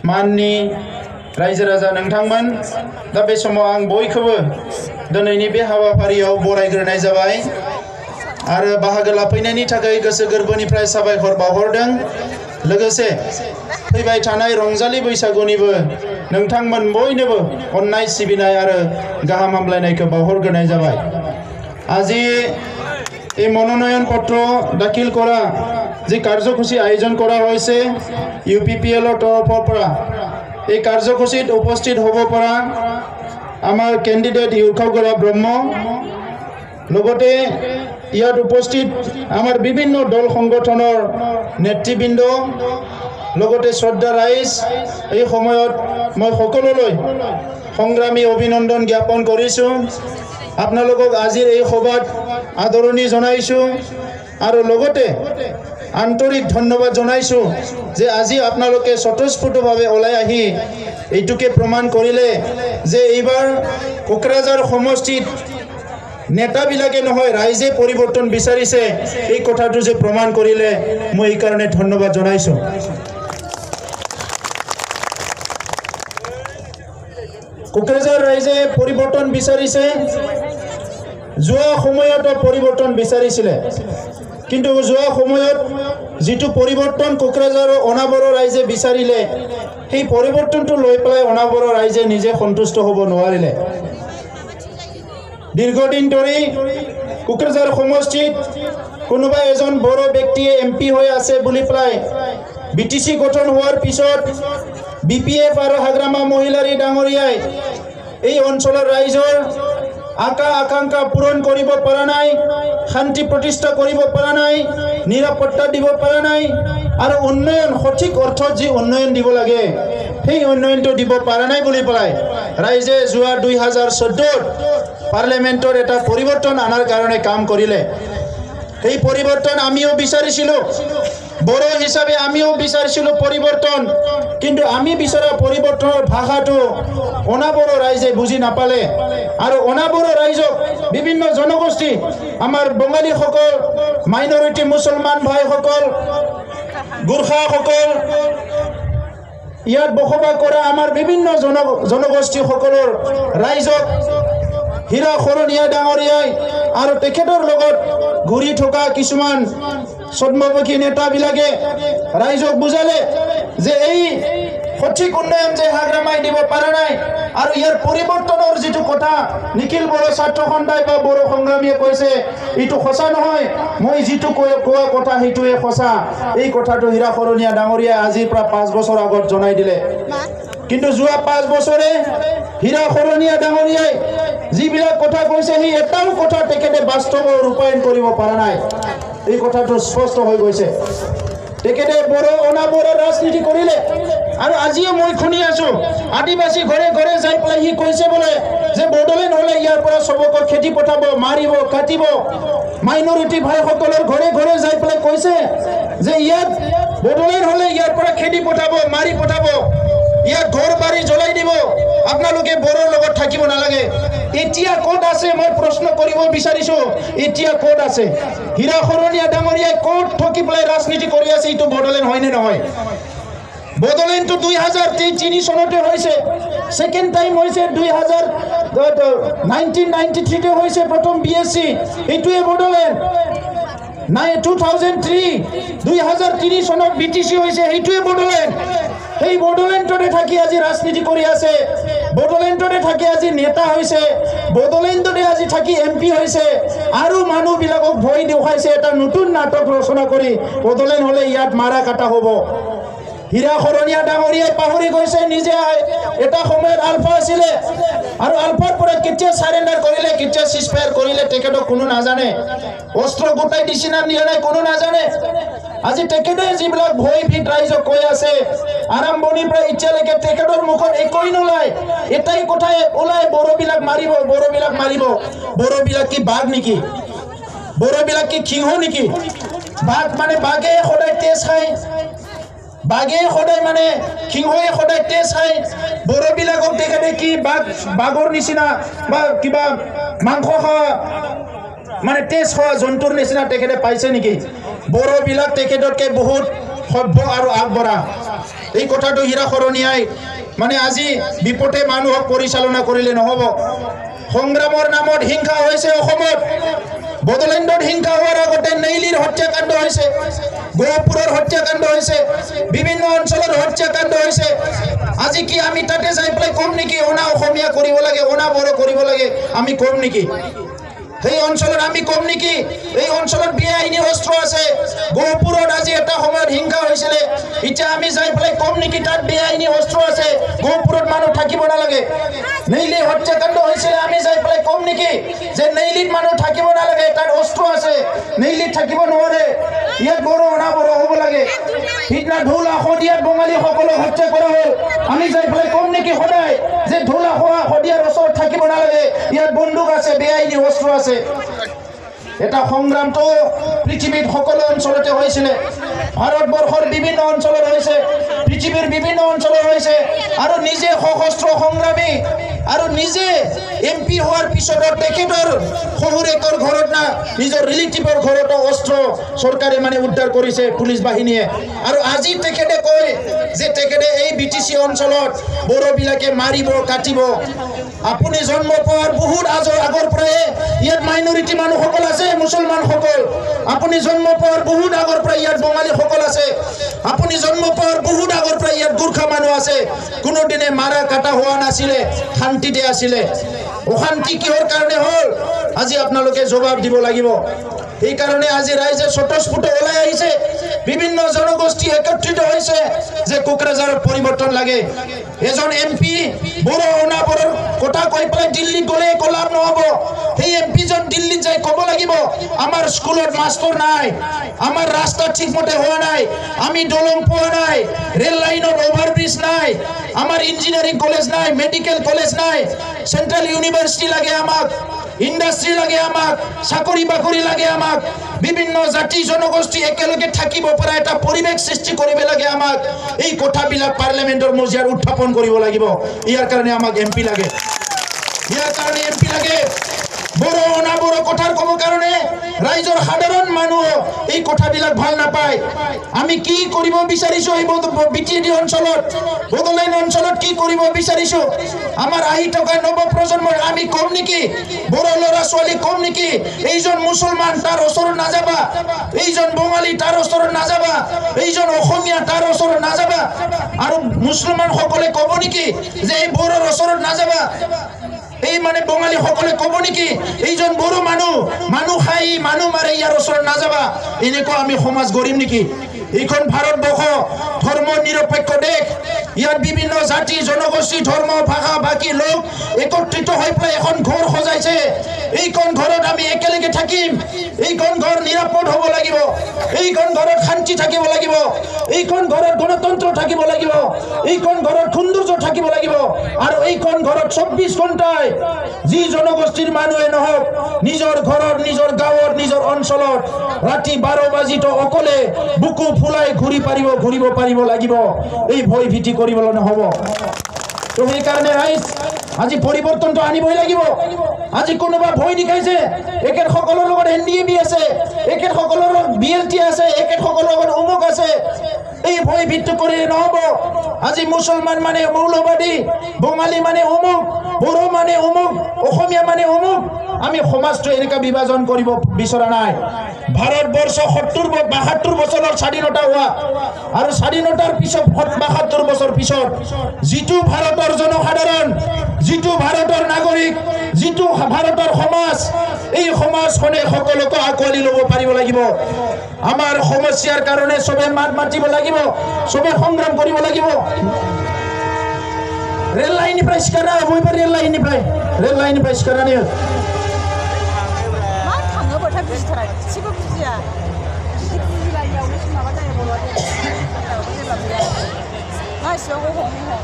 माननि रायजो राजा नोंथांमोन दा बे समाव आं बयखौबो दिनैनि बे हाबाफारियाव बरायग्रोनाय जाबाय आरो बाहागो लाफैनायनि थाखाय गोसो गोरबोनिफ्राय साबायखर बावहरदों लोगोसे फैबाय थानाय रंजालि बैसागुनिबो नोंथांमोन बयनोबो अननाय सिबिनाय आरो गाहाम हामलायनायखौ बावहरग्रोनाय जाबाय আজি এই মনোনয়ন পত্ৰ দাখিল কৰা যে কাৰ্যসূচী আয়োজন কৰা হৈছে ইউপিপিএলৰ তৰফৰ পৰা এই কাৰ্যসূচীত উপস্থিত হ'ব পৰা আমাৰ কেণ্ডিডেট ইউখাগৰা ব্ৰহ্ম লগতে ইয়াত উপস্থিত আমাৰ বিভিন্ন দল সংগঠনৰ নেতৃবৃন্দ লগতে শ্ৰদ্ধা ৰাইজ এই সময়ত মই সকলোলৈ সংগ্ৰামী অভিনন্দন জ্ঞাপন কৰিছোঁ আপোনালোকক আজিৰ এই সভাত আদৰণি জনাইছোঁ আৰু লগতে আন্তৰিক ধন্যবাদ জনাইছোঁ যে আজি আপোনালোকে স্বতঃস্ফূৰ্তভাৱে ওলাই আহি এইটোকে প্ৰমাণ কৰিলে যে এইবাৰ কোকৰাঝাৰ সমষ্টিত নেতাবিলাকে নহয় ৰাইজে পৰিৱৰ্তন বিচাৰিছে এই কথাটো যে প্ৰমাণ কৰিলে মই এই কাৰণে ধন্যবাদ জনাইছোঁ কোকৰাঝাৰ ৰাইজে পৰিৱৰ্তন বিচাৰিছে যোৱা সময়ত পৰিৱৰ্তন বিচাৰিছিলে কিন্তু যোৱা সময়ত যেটো পৰিৱৰ্তন কোকৰাঝাৰৰ অনাবৰ ৰাইজে বিচাৰিলে সেই পৰিৱৰ্তনটো লৈ পেলাই অনাবৰ ৰাইজে নিজে সন্তুষ্ট হ'ব নোৱাৰিলে দীৰ্ঘদিন ধৰি কোকৰাঝাৰ সমষ্টিত কোনোবা এজন বড় ব্যক্তিয়ে এমপি হৈ আছে বুলি প্ৰায় বিটিসি গঠন হোৱাৰ পিছত বিপিএফ আৰু হাগ্ৰামা মহিলাৰী ডাঙৰীয়াই এই অঞ্চলৰ ৰাইজৰ আকাংক্ষা পূৰণ কৰিব পৰা নাই শান্তি প্ৰতিষ্ঠা কৰিব পৰা নাই নিৰাপত্তা দিব পৰা নাই আৰু উন্নয়ন সঠিক অৰ্থত যি উন্নয়ন দিব লাগে সেই উন্নয়নটো দিব পৰা নাই বুলি পেলাই ৰাইজে যোৱা 2014 পাৰ্লিমেণ্টৰ এটা পৰিৱৰ্তন আনাৰ কাৰণে কাম কৰিলে সেই পৰিৱৰ্তন আমিও বিচাৰিছিলোঁ বড় হিচাপে আমিও বিচাৰিছিলোঁ পৰিৱৰ্তন কিন্তু আমি বিচৰা পৰিৱৰ্তনৰ ভাষাটো অনাবড় ৰাইজে বুজি নাপালে আৰু অনাবড় ৰাইজক বিভিন্ন জনগোষ্ঠী আমাৰ বঙালীসকল মাইনৰিটি মুছলমান ভাইসকল গোৰ্খাসকল ইয়াত বসবাস কৰা আমাৰ বিভিন্ন জনগোষ্ঠীসকলৰ ৰাইজক হীৰা খৰণীয়া ডাঙৰীয়াই আৰু তেখেতৰ লগত ঘূৰি থকা কিছুমান সদমপক্ষী নেতাবিলাকে ৰাইজক বুজালে যে এই সঠিক উন্নয়ন যে হাগ্ৰামাই দিব পৰা নাই আৰু ইয়াৰ পৰিৱৰ্তনৰ যেটো কথা নিখিল বড়ো ছাত্ৰ সন্থাই বা বড়ো সংগ্ৰামীয়ে কৈছে এইটো সঁচা নহয় মই যেটো কোৱা কথা সেইটোৱে সঁচা এই কথাটো হীৰা খৰণীয়া ডাঙৰীয়াই আজিৰ পৰা 5 বছৰ আগত জনাই দিলে কিন্তু যোৱা 5 বছৰে হীৰা খৰণীয়া ডাঙৰীয়াই যিবিলাক কথা কৈছে সেই এটাও কথা তেখেতে বাস্তৱত ৰূপায়ণ কৰিব পৰা নাই এই কথাটো স্পষ্ট হৈ গৈছে তেখেতে বড় অনাবড় ৰাজনীতি কৰিলে আৰু আজিও মই শুনি আছো আদিবাসী ঘৰে ঘৰে যাই পেলাই হি কৈছে বলে যে বড়োলেণ্ড হলে ইয়াৰ পৰা সবক খেতি পঠাব মাৰিব কাটিব মাইনৰিটি ভাইসকলৰ ঘৰে ঘৰে যাই পেলাই কৈছে যে ইয়াত বড়োলেণ্ড হলে ইয়াৰ পৰা খেতি পঠাব মাৰি পঠাব ইয়াত ঘৰ বাৰী জ্বলাই দিব আপোনালোকে বড়োৰ লগত থাকিব নালাগে এতিয়া কোড আছে মই প্ৰশ্ন কৰিব বিচাৰিছো এতিয়া কোড আছে হীৰা খৰণীয়া ডাঙৰীয়াই কোড ঠকি পেলাই ৰাজনীতি কৰি আছে এইটো বড়োলেণ্ড হয় নে নহয় বড়োলেণ্ডটো 2003 চনতে হৈছে সেকেন্ড টাইম হৈছে 1993 তে হৈছে প্ৰথম বিএসসি এইটোৱে বড়োলেণ্ড 2003 চনত বিটিসি হৈছে এইটোৱে বড়োলেণ্ড এই বড়োলেণ্ডতে থাকি আজি ৰাজনীতি কৰি আছে বড়োলেণ্ডতে থাকি আজি নেতা হৈছে বড়োলেণ্ডতে আজি থাকি এমপি হৈছে আৰু মানুহবিলাকক ভয় দেখুৱাইছে এটা নতুন নাটক ৰচনা কৰি বড়োলেণ্ড হলে ইয়াত মাৰা কাটা হ'ব হীৰা খৰণীয়া ডাঙৰীয়াই পাহৰি গৈছে নিজে এটা সময়ত আলফা আছিলে আৰু আলফাৰ পৰা কেতিয়া সাৰেন্ডাৰ কৰিলে কেতিয়া সিজফায়াৰ কৰিলে তেখেতক কোনো নাজানে অস্ত্ৰ গোটাই দিছে না নিয়া নাই কোনো নাজানে আজি তেখেতে যিবিলাক ভয় ভীত ৰাইজক কৈ আছে আৰম্ভণিৰ পৰা এতিয়ালৈকে তেখেতৰ মুখত একোই নোলায় এটাই কথা ওলাই বড়োবিলাক মাৰিব বড়োবিলাক কি বাঘ নেকি বড়োবিলাক কি সিংহ নেকি বাঘ মানে বাঘে সদায় তেজ খায় বাঘে সদায় মানে সিংহই সদায় তেজ খায় বড়োবিলাকক তেখেতে কি বাঘৰ নিচিনা বা কিবা মাংস খোৱা মানে তেজ খোৱা জন্তুৰ নিচিনা তেখেতে পাইছে নেকি বড়োবিলাক তেখেততকৈ বহুত সভ্য আৰু আগবঢ়া এই কথাটো হীৰা শৰণীয়াই মানে আজি বিপথে মানুহক পৰিচালনা কৰিলে নহব সংগ্ৰামৰ নামত হিংসা হৈছে অসমত বড়োলেণ্ডত হিংসা হোৱাৰ আগতে নেইলিৰ হত্যাকাণ্ড হৈছে গহপুৰৰ হত্যাকাণ্ড হৈছে বিভিন্ন অঞ্চলৰ হত্যাকাণ্ড হৈছে আজি কি আমি তাতে যাই পেলাই কম নেকি অনা অসমীয়া কৰিব লাগে অনা বড়ো কৰিব লাগে আমি কম নেকি এই অঞ্চলত আমি কম নেকি এই অঞ্চলত বেআইনী অস্ত্ৰ আছে গহপুৰত আজি এটা সময়ত হিংসা হৈছিল এতিয়া আমি যাই পেলাই কম নেকি তাত বেআইনী অস্ত্ৰ আছে গহপুৰত মানুহ থাকিব নালাগে নেইলি হত্যাকাণ্ড হৈছিল আমি যাই পেলাই কম নেকি যে নেইলিত মানুহ থাকিব নালাগে তাত অস্ত্ৰ আছে নেইলিত থাকিব নোৱাৰে ইয়াত বড়ো অনা বড়ো হ'ব লাগে সিদিনা ঢোল শদিয়াত বঙালীসকলক হত্যা কৰা হ'ল আমি যাই পেলাই কম নেকি সদায় যে ঢোল শদিয়াৰ ওচৰত থাকিব নালাগে ইয়াত বন্দুক আছে বেআইনী অস্ত্ৰ আছে এটা সংগ্ৰামটো পৃথিৱীত সকলো অঞ্চলতে হৈছিল ভাৰতবৰ্ষৰ বিভিন্ন অঞ্চলত হৈছে পৃথিৱীৰ বিভিন্ন অঞ্চলত হৈছে আৰু নিজে সশস্ত্ৰ সংগ্ৰামী আৰু নিজে এমপি হোৱাৰ পিছত তেখেতৰ শহুৰেকৰ ঘৰত না নিজৰ ৰিলেটিভৰ ঘৰত অস্ত্ৰ চৰকাৰে মানে উদ্ধাৰ কৰিছে পুলিচ বাহিনীয়ে আৰু আজি তেখেতে কয় যে তেখেতে এই বিটিচি অঞ্চলত বড়োবিলাকে মাৰিব কাটিব আপুনি জন্ম পোৱাৰ বহুত আগৰ পৰাই ইয়াত মাইনৰিটি মানুহসকল আছে মুছলমানসকল আপুনি জন্ম পোৱাৰ বহুত আগৰ পৰা ইয়াত বঙালীসকল আছে আপুনি জন্ম পোৱাৰ বহুত আগৰ পৰা ইয়াত গুৰ্খা মানুহ আছে কোনোদিনে মাৰা কাটা হোৱা নাছিলে শান্তিতে আছিলে অশান্তি কিহৰ কাৰণে হ'ল আজি আপোনালোকে জবাব দিব লাগিব এই কাৰণে আজি ৰাইজে স্বতঃস্ফূৰ্ত ওলাই আহিছে বিভিন্ন জনগোষ্ঠী একত্ৰিত হৈছে যে কোকৰাঝাৰত পৰিৱৰ্তন লাগে এজন এমপি বড়ো অনা বড়োৰ কথা কৈ পেলাই দিল্লীত গ'লে কলাপ নহ'ব সেই এমপিজন দিল্লীত যাই ক'ব লাগিব আমাৰ স্কুলত মাষ্টৰ নাই আমাৰ ৰাস্তা ঠিকমতে হোৱা নাই আমি দলং পোৱা নাই ৰেল লাইনৰ অভাৰব্ৰিজ নাই আমাৰ ইঞ্জিনিয়াৰিং কলেজ নাই মেডিকেল কলেজ নাই চেণ্ট্ৰেল ইউনিভাৰ্চিটি লাগে আমাক ইণ্ডাষ্ট্ৰি লাগে আমাক চাকৰি বাকৰি লাগে আমাক বিভিন্ন জাতি জনগোষ্ঠী একেলগে থাকিব পৰা এটা পৰিৱেশ সৃষ্টি কৰিব লাগে আমাক এই কথাবিলাক পাৰ্লিমেণ্টৰ মজিয়াত উত্থাপন কৰিব লাগিব ইয়াৰ কাৰণে আমাক এমপি লাগে ইয়াৰ কাৰণে এমপি লাগে বড়ো অনা বড়ো কথাৰ ক'ব কাৰণে ৰাইজৰ সাধাৰণ মানুহ এই কথাবিলাক ভাল নাপায় আমি কি কৰিব বিচাৰিছো এই বিটিডি অঞ্চলত বড়োলেণ্ড অঞ্চলত কি কৰিব বিচাৰিছো আমাৰ আহি থকা নৱ প্ৰজন্মৰ আমি কম নেকি বড়ো ল'ৰা ছোৱালী কম নেকি এইজন মুছলমান তাৰ ওচৰত নাযাবা এইজন বঙালী তাৰ ওচৰত নাযাবা এইজন অসমীয়া তাৰ ওচৰত নাযাবা আৰু মুছলমানসকলে ক'ব নেকি যে এই বড়োৰ ওচৰত নাযাবা এই মানে বঙালী সকলে ক'ব নেকি এইজন বড়ো মানুহ খাই মানুহ মাৰে ইয়াৰ ওচৰত নাযাবা এনেকুৱা আমি সমাজ গঢ়িম নেকি এইখন ভাৰতবৰ্ষ ধৰ্ম নিৰপেক্ষ দেশ ইয়াত বিভিন্ন জাতি জনগোষ্ঠী ধৰ্ম ভাষা ভাষী লোক একত্ৰিত হৈ পেলাই এখন ঘৰ সজাইছে এইখন ঘৰত আমি একেলগে থাকিম এইখন ঘৰ নিৰাপদ হ'ব লাগিব এইখন ঘৰত শান্তি থাকিব লাগিব এইখন ঘৰত গণতন্ত্ৰ থাকিব লাগিব এইখন ঘৰত সৌন্দৰ্য থাকিব লাগিব আৰু এইখন ঘৰত 24 ঘণ্টাই যি জনগোষ্ঠীৰ মানুহে নহওক নিজৰ ঘৰত নিজৰ গাঁৱৰ নিজৰ অঞ্চলত ৰাতি 12 বাজিতো অকলে বুকু ফুলাই ঘূৰিব পাৰিব লাগিব এই ভয় ভীতি কৰিবলৈ নহ'ব তো সেই কাৰণে ৰাইজ আজি পৰিৱৰ্তনটো আনিবই লাগিব আজি কোনোবা ভয় দেখাইছে একেসকলৰ লগত এনডিএবি আছে একেসকলৰ বিএলটি আছে একেসকলৰ লগত অমুক আছে এই ভয় ভিত্তি কৰি নহ'ব আজি মুছলমান মানে মৌলবাদী বঙালী মানে অমুক বড়ো মানে অমুক অসমীয়া মানে অমুক আমি সমাজটো এনেকা বিভাজন কৰিব বিচৰা নাই ভাৰতবৰ্ষ 72 বছৰৰ স্বাধীনতা হোৱা আৰু স্বাধীনতাৰ পিছত 72 বছৰ পিছত যিটো ভাৰতৰ জনসাধাৰণ যিটো ভাৰতৰ নাগৰিক যিটো ভাৰতৰ সমাজ এই সমাজখনে সকলোকে আঁকোৱালি ল'ব পাৰিব লাগিব আমাৰ সমস্যাৰ কাৰণে সবে মাত মাতিব লাগিব সবে সংগ্ৰাম কৰিব লাগিব ৰেল লাইনनिफ्राय सिखारना बयबो ৰেল लाइननिफ्राय सिखारनानै मा थाङो बोथार बुजिथारा एसेबो बुजिया बुजिलायियावनो माबा जायो बर'आ मा एसेबां हमनो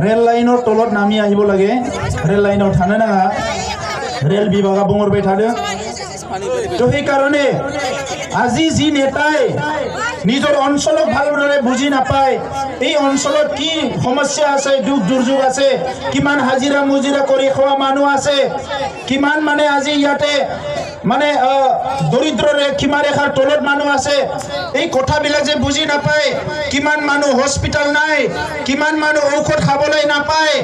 ৰেল লাইনৰ তলত নামি আহিব লাগে ৰেল লাইনৰ থানা নাঙা ৰেল বিভাগা বুঙৰবাय थादों তো সেই কাৰণে আজি যি নেতাই নিজৰ অঞ্চলক ভালদৰে বুজি নাপায় এই অঞ্চলত কি সমস্যা আছে দুখ দুৰ্যোগ আছে কিমান হাজিৰা মুজিৰা কৰি খোৱা মানুহ আছে কিমান মানে আজি ইয়াতে মানে দৰিদ্ৰ সীমা ৰেখাৰ তলত মানুহ আছে এই কথাবিলাক যে বুজি নাপায় কিমান মানুহ হস্পিটাল নাই কিমান মানুহ ঔষধ খাবলৈ নাপায়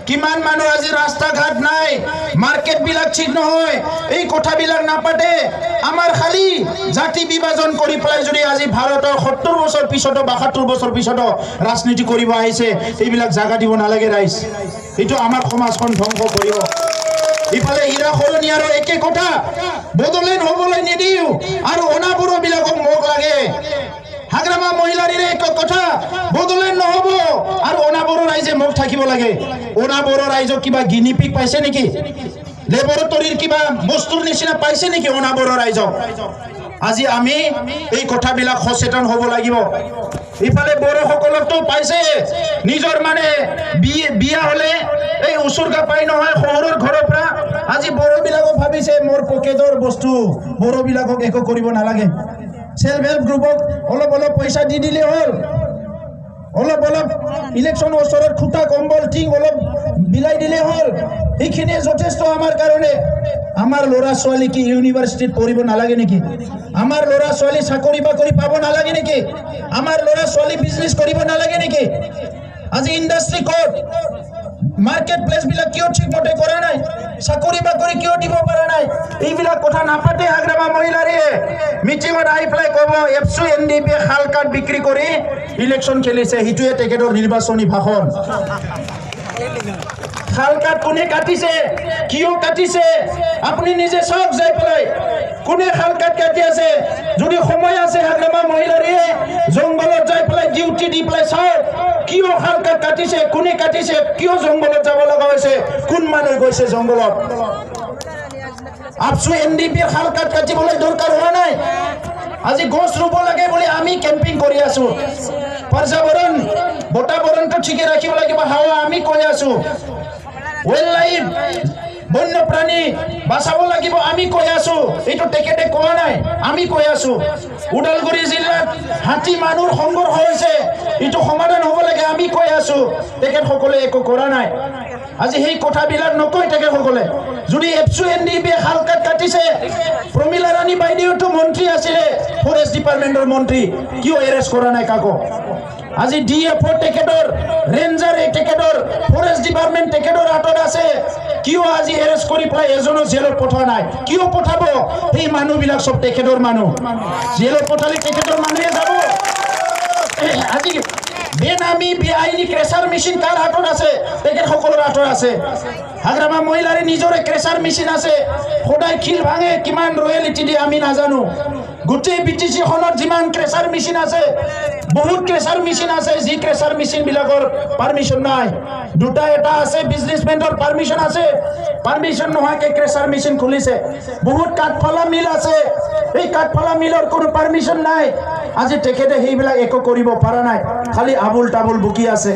কিমান মানুহ আজি ৰাস্তা ঘাট নাই মাৰ্কেট বিলাক ঠিক নহয় এই কথাবিলাক নাপাতে আমাৰ খালি জাতি বিভাজন কৰি পেলাই যদি আজি ভাৰতৰ 70 বছৰ পিছতো 72 বছৰ পিছতো ৰাজনীতি কৰিব আহিছে এইবিলাক জাগা দিব নালাগে ৰাইজ এইটো আমাৰ সমাজখন ধ্বংস কৰিব ইফালে হীৰা খৰণীয়াৰ একে কথা বদলেন হ'বলৈ নিদিও আৰু অনাবুৰ বিলাকক মোক লাগে হাগ্ৰামা মহিলাৰ এক কথা বদলেন নহব আৰু অনাবুৰ ৰাইজে মোক থাকিব লাগে অনাবুৰ ৰাইজক কিবা গিনিপিক পাইছে নেকি লেবৰেটৰীৰ কিবা বস্তুৰ নিচিনা পাইছে নেকি অনাবুৰ ৰাইজক আজি আমি এই কথাবিলাক সচেতন হ'ব লাগিব ইফালে বড় সকলকতো পাইছে নিজৰ মানে বিয়া হলে এই উচুৰকা পাই নহয় শহৰৰ ঘৰৰ পৰা আজি বড় বিলাকক ভাবিছে মোৰ পকেটৰ বস্তু বড় বিলাকক একো কৰিব নালাগে সেলফ হেল্প গ্ৰুপক অলপ অলপ পইচা দি দিলে হ'ল অলপ অলপ ইলেকশন ওচৰত খুটা কম্বল টিং অলপ বিলাই দিলে হ'ল এইখিনি যথেষ্ট আমাৰ কাৰণে আমাৰ ল'ৰা ছোৱালী কি ইউনিভাৰ্চিটিত পঢ়িব নালাগে নেকি আমাৰ ল'ৰা ছোৱালী চাকৰি বাকৰি পাব নালাগে নেকি আমাৰ ল'ৰা ছোৱালী বিজনেছ কৰিব নালাগে নেকি আজি ইণ্ডাষ্ট্ৰি ক'ত মাৰ্কেট প্লেস বিলাক কিয় ঠিক মতে কৰা নাই চাকৰি বাকৰি কিয় দিব পৰা নাই এইবিলাক কথা নাপাতে হাগ্ৰামা মহিলাৰে মিটিঙত আহি পেলাই ক'ব এফচু এনডিপি খাল কাট বিক্ৰী কৰি ইলেকশ্যন খেলিছে হিটুৱে তেখেতৰ নিৰ্বাচনী ভাষণ খাল কাট কোনে কাটিছে কিয় কাটিছে আপুনি নিজে সব যাই পেলাই কোনে খাল কাট কাটি আছে যদি সময় আছে হাগ্ৰামা মহিলাৰে জংগলত যাই পেলাই ডিউটি দি পেলাই চাওক কিয় খাল কাট কাটিছে কোনে কাটিছে কিয় জংগলত যাব লগা হৈছে কোন মানুহ গৈছে জংগলত আপসু এনডিপি খাল কাট কাটিবলৈ দৰকাৰ হোৱা নাই আজি গছ ৰুব লাগে বুলি আমি কেম্পিং কৰি আছো পৰ্যাবৰণ বতাবৰণটো ঠিকে ৰাখিব লাগিব হাৱা আমি কৈ আছো ওয়েল লাইফ বন্যপ্ৰাণী বাঁচাব লাগিব আমি কৈ আছো এইটো তেখেতে কোৱা নাই আমি কৈ আছো উদালগুৰি জিলাত হাতী মানুহৰ সংঘৰ্ষ হৈছে এইটো সমাধান হ'ব লাগে আমি কৈ আছো তেখেতসকলে একো কৰা নাই আজি সেই কথাবিলাক নকয় তেখেতসকলে যদি এফচু এনডিপি খাল কাট কাটিছে প্ৰমিলা ৰাণী বাইদেউটো মন্ত্ৰী আছিলে ফৰেষ্ট ডিপাৰ্টমেণ্টৰ মন্ত্ৰী কিয় এৰেষ্ট কৰা নাই কাকো আজি ডিএফও তেখেতৰ ৰেঞ্জাৰ তেখেতৰ ফৰেষ্ট ডিপাৰ্টমেণ্ট তেখেতৰ হাতত আছে কিয় আজি এৰেষ্ট কৰি পেলাই এজনো জেলত পঠোৱা নাই কিয় পঠাব এই মানুহবিলাক সব তেখেতৰ মানুহ জেলত পঠালে তেখেতৰ মানুহে যাব আজি বেনামী বেআইনী ক্ৰেচাৰ মেচিন কাৰ হাতত আছে তেখেতসকলৰ হাতত আছে হাগ্ৰামা মহিলাৰে নিজৰে ক্ৰেচাৰ মেচিন আছে সদায় খিল ভাঙে কিমান ৰয়েলিটি দিয়ে আমি নাজানো গোটেই বিটিসি খনত যিমান ক্ৰেচাৰ মেচিন আছে বহুত ক্ৰেচাৰ মেচিন আছে যি ক্ৰেচাৰ মেচিন বিলাকৰ পাৰমিশন নাই দুটা এটা আছে বিজনেসমেনৰ পাৰমিশন আছে পাৰমিশন নোহোৱাকে ক্ৰেচাৰ মেচিন খুলিছে বহুত কাঠফলা মিল আছে এই কাঠফলা মিলৰ কোনো পাৰমিশন নাই আজি তেখেতে সেইবিলাক একো কৰিব পৰা নাই খালি আবুল টাবুল বুকি আছে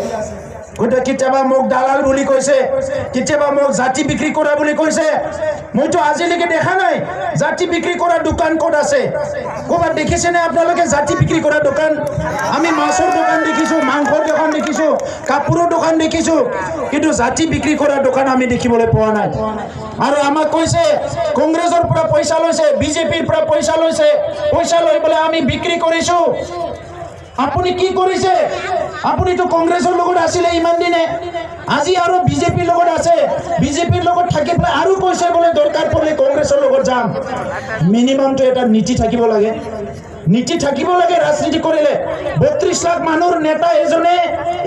গোটে কেতিয়াবা মোক দালাল বুলি কৈছে কেতিয়াবা মোক জাতি বিক্ৰী কৰা বুলি কৈছে মইতো আজিলৈকে দেখা নাই জাতি বিক্ৰী কৰা দোকান ক'ত আছে ক'বাত দেখিছেনে আপোনালোকে জাতি বিক্ৰী কৰা দোকান আমি মাছৰ দোকান দেখিছো মাংসৰ দোকান দেখিছো কাপোৰৰ দোকান দেখিছো কিন্তু জাতি বিক্ৰী কৰা দোকান আমি দেখিবলৈ পোৱা নাই আৰু আমাক কৈছে কংগ্ৰেছৰ পৰা পইচা লৈছে বিজেপিৰ পৰা পইচা লৈছে পইচা লৈ পেলাই আমি বিক্ৰী কৰিছো আপুনি কি কৰিছে আপুনিতো কংগ্ৰেছৰ লগত আছিলে ইমান দিনে আজি আৰু বিজেপিৰ লগত আছে বিজেপিৰ লগত থাকি পেলাই আৰু কৈছে বোলে দৰকাৰ পৰিলে কংগ্ৰেছৰ লগত যাম মিনিমামটো এটা নীতি থাকিব লাগে নীতি থাকিব লাগে ৰাজনীতি কৰিলে 32 লাখ মানুহৰ নেতা এজনে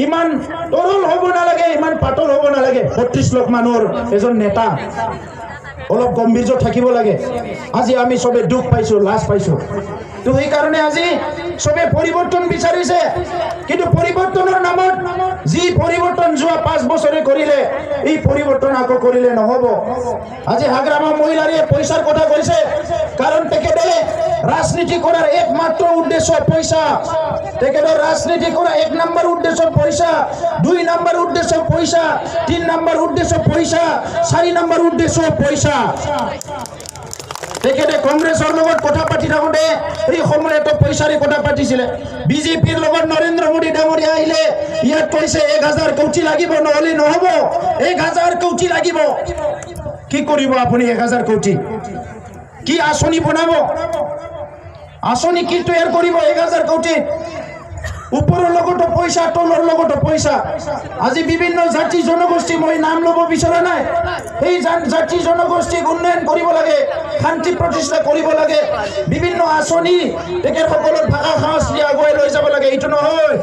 ইমান তৰল হ'ব নালাগে ইমান পাতল হ'ব নালাগে 32 লাখ মানুহৰ এজন নেতা অলপ গম্ভীৰ্য থাকিব লাগে আজি আমি সবে দুখ পাইছো লাজ পাইছো তো এই কাৰণে আজি সবে পৰিৱৰ্তন বিচাৰিছে কিন্তু পৰিৱৰ্তনৰ নামত যি পৰিৱৰ্তন যোৱা 5 বছৰে কৰিলে এই পৰিৱৰ্তন আকৌ কৰিলে নহব আজি হাগ্ৰামা মহিলাৰে পইচাৰ কথা কৈছে কাৰণ তেখেতে ৰাজনীতি কৰাৰ একমাত্ৰ উদ্দেশ্য পইচা তেখেতৰ ৰাজনীতি কৰা 1 নম্বৰ উদ্দেশ্য পইচা 2 নম্বৰ উদ্দেশ্য পইচা 3 নম্বৰ উদ্দেশ্য পইচা 4 নম্বৰ উদ্দেশ্য পইচা তেখেতে কংগ্ৰেছৰ লগত কথা পাতি থাকোঁতে এই সময়ত পইচাৰে কথা পাতিছিলে বিজেপিৰ লগত নৰেন্দ্ৰ মোদী ডাঙৰীয়া আহিলে ইয়াত কৈছে 1000 কোটি লাগিব নহলে নহব 1000 কোটি লাগিব কি কৰিব আপুনি 1000 কোটি কি আঁচনি বনাব আঁচনি কি তৈয়াৰ কৰিব 1000 কোটি উপৰৰ লগতো পইচা তলৰ লগতো পইচা আজি বিভিন্ন জাতি জনগোষ্ঠী মই নাম ল'ব বিচৰা নাই এই জাতি জনগোষ্ঠীক উন্নয়ন কৰিব লাগে শান্তি প্ৰতিষ্ঠা কৰিব লাগে বিভিন্ন আঁচনি তেখেতসকলৰ ভাষা সংস্কৃতি আগুৱাই লৈ যাব লাগে এইটো নহয়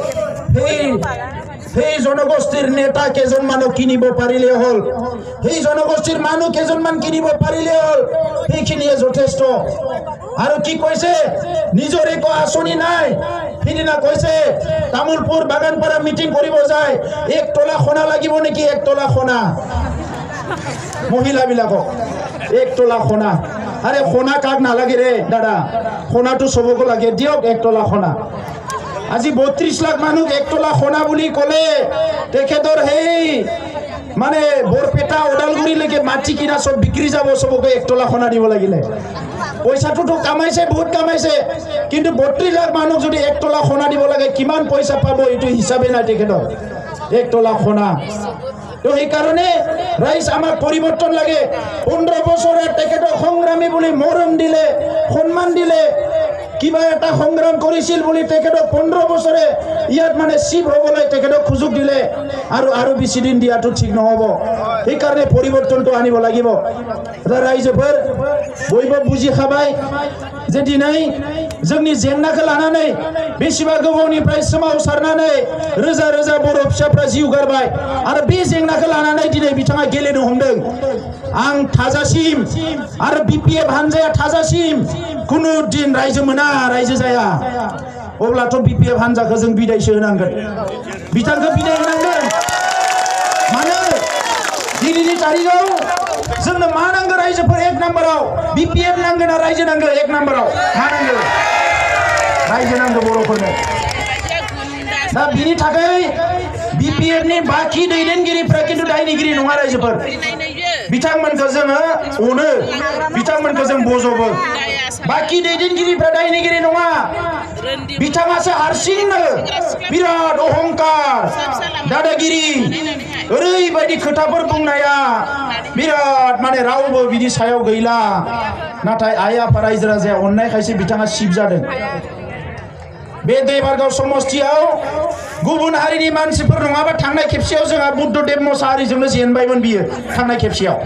সেই জনগোষ্ঠীৰ নেতা কেইজনমানক কিনিব পাৰিলে হ'ল সেই জনগোষ্ঠীৰ মানুহ কেইজনমান কিনিব পাৰিলে হ'ল সেইখিনিয়ে যথেষ্ট আৰু কি কৈছে নিজৰ একো আঁচনি নাই সিদিনা কৈছে তামুলপুৰ বাগানপাৰা মিটিং কৰিব যায় 1 তোলা সোণা লাগিব নেকি 1 তোলা সোণা মহিলাবিলাকক 1 তোলা সোণা আরে সোণা কাক নালাগে রে দাদা সোণাটো সবকো লাগে দিয়ক 1 তোলা সোণা আজি 32 লাখ মানুহ 1 তোলা সোণা বুলি কলে তেখেতৰ হেই মানে বৰপেটা ওদালগুৰিলৈকে মাটি কিনা সব বিক্ৰী যাব সবকে 1 তোলা সোণা দিব লাগিলে পইচাটো তো কামাইছে বহুত কামাইছে কিন্তু 32 লাখ মানুহ যদি 1 তোলা সোণা দিব লাগে কিমান পইচা পাব এটো হিসাবে নাই তেখেতৰ 1 তোলা সোণা তো এই কারণে রাইজ আমার পরিবর্তন লাগে 15 বছরে তেখেতক সংগ্রামী বলে মরম দিলে সম্মান দিলে কিবা এটা সংগ্রাম করেছিল বলে তেখেতক 15 বছরে ইয়াত মানে শিব হবলৈ তেখেতক সুযোগ দিলে আৰু বেছি দিন দিয়াটো ঠিক নহব এই কারণে পরিবর্তনটো আনিব লাগিব রাইজফোর বয়বো বুঝি খাবাই যে দিनै जोंनि जेंनाखौ लानानै बेसेबा गोबावनिफ्राय सोमावसारनानै रोजा रोजा बर' फिसाफ्रा जिउ गारबाय आरो बे जेंनाखौ लानानै दिनै बिथाङा गेलेनो हमदों आं थाजासिम आरो बिपिएफ हानजाया थाजासिम कुनु दिन रायजो मोना रायजो जाया अब्लाथ' बिपिएफ हानजाखौ जों बिदायसो होनांगोन बिथांखौ बिदाय होनांगोन मानो दिनैनि तारिखआव जोंनो मा नांगौ रायजोफोर 1 नाम्बाराव बिपिएफ नांगौ ना रायजो नांगौ 1 नाम्बाराव मा नांगौ रायजो नांगौ बर'फोरनो दा बिनि थाखाय बिपिएफ नि बाकी दैदेनगिरिफ्रा किन्तु दायनिगिरि नङा रायजोफोर बिथांमोनखौ जोङो अनो बिथांमोनखौ जों बजबो बाकी दैदेनगिरिफ्रा दायनिगिरि नङा बिथाङासो हारसिंनो बिराद अहंकार दादागिरि ओरैबायदि खोथाफोर बुंनाया बिराद माने रावबो बिनि सायाव गैला नाथाय आइ आफा रायजो राजाया अननायखायसो बिथाङा सिब जादों बे देबारगाव समस्थियाव गुबुन हारिनि मानसिफोर नङाबा थांनाय खेबसेयाव जोंहा बुद्धदेब मोसाहारिजोंनो जेनबायमोन बियो थांनाय खेबसेयाव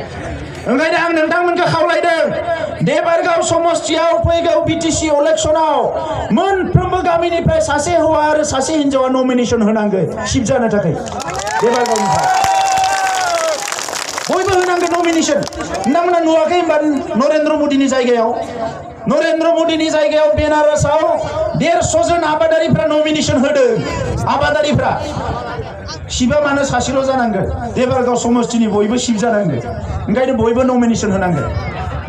ओंखायनो आं नोंथांमोनखौ खावलायदों देबारगाव समस्थियाव फैगौ बिटिसि इलेक्शनाव मोनफ्रोमबो गामिनिफ्राय सासे हौवा आरो सासे हिनजावा नमिनेशन होनांगोन सिब जानो थाखाय देबारगावनिफ्राय बयबो होनांगोन नमिनेशन नोंथांमोना नुवाखै होनबा नरेंद्र मोदीनि जायगायाव बेनारसआव 150 जन आबादारिफ्रा नमिनेशन होदों आबादारिफ्रा सिबा मानो सासेल' जानांगोन देबारगाव समस्थिनि बयबो सिब जानांगोन ओंखायनो बयबो नमिनेशन होनांगोन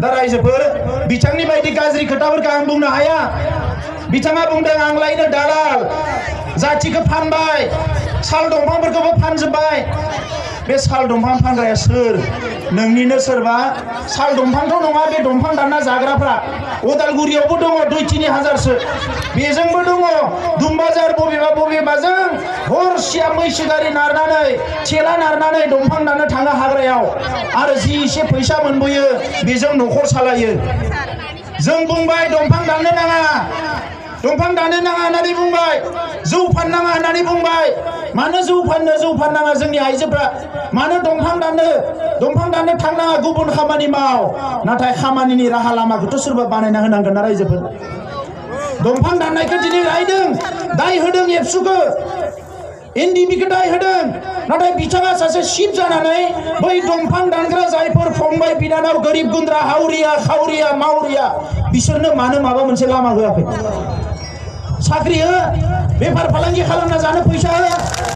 दा रायजोफोर बिथांनि बायदि गाज्रि खोथाफोरखौ आं बुंनो हाया बिथाङा बुंदों आं लायनो दालाल जातिखौ फानबाय साल दंफांफोरखौबो फानजोबबाय बे साल दंफां फानग्राया सोर नोंनिनो सोरबा साल दंफांथ' नङा बे दंफां दानना जाग्राफ्रा उदालगुरियावबो दङ 2-3 हाजारसो बेजोंबो दङ दुमबाजार बबेबाजों हरसिया मैसो गारि नारनानै थेला नारनानै दंफां दाननो थाङो हाग्रायाव आरो जि एसे फैसा मोनबोयो बेजों न'खर सालायो जों बुंबाय दंफां दाननो नाङा होननानै बुंबाय जौ फाननाङा होननानै बुंबाय मानो जौ फाननाङा जोंनि आइजोफ्रा मानो दंफां दाननो थांनाङा गुबुन खामानि माव नाथाय खामानिनि राहा लामाखौथ' सोरबा बानायना होनांगोन ना रायजोफोर दंफां दाननायखौ दिनै रायदों दाय होदों एबसुखौ एनडिबिखौ दाय होदों नाथाय बिथाङा सासे सिब जानानै बै दंफां दानग्रा जायफोर फंबाय बिनानाव गरिब गुन्द्रा हावरिया खावरिया मावरिया बिसोरनो मानो माबा मोनसे लामा होआखै साख्रि हो बेफार फालांगि खालामना जानो फैसा हो